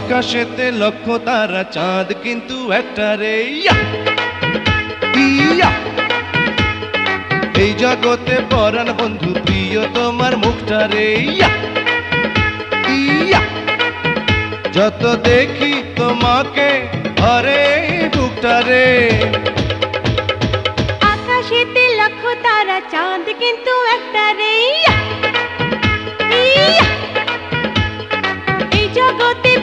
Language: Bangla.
আকাশেতে লক্ষ তারা, চাঁদ কিন্তু একটা রে। ইয়া ইয়া, এই জগতে পরাণ বন্ধু প্রিয় তোমার মুখটা রে। ইয়া ইয়া, যত দেখি তোমাকে ঘরে বুকটা রে। আকাশেতে লক্ষ তারা, চাঁদ কিন্তু একটা রে। ইয়া ইয়া, এই জগতে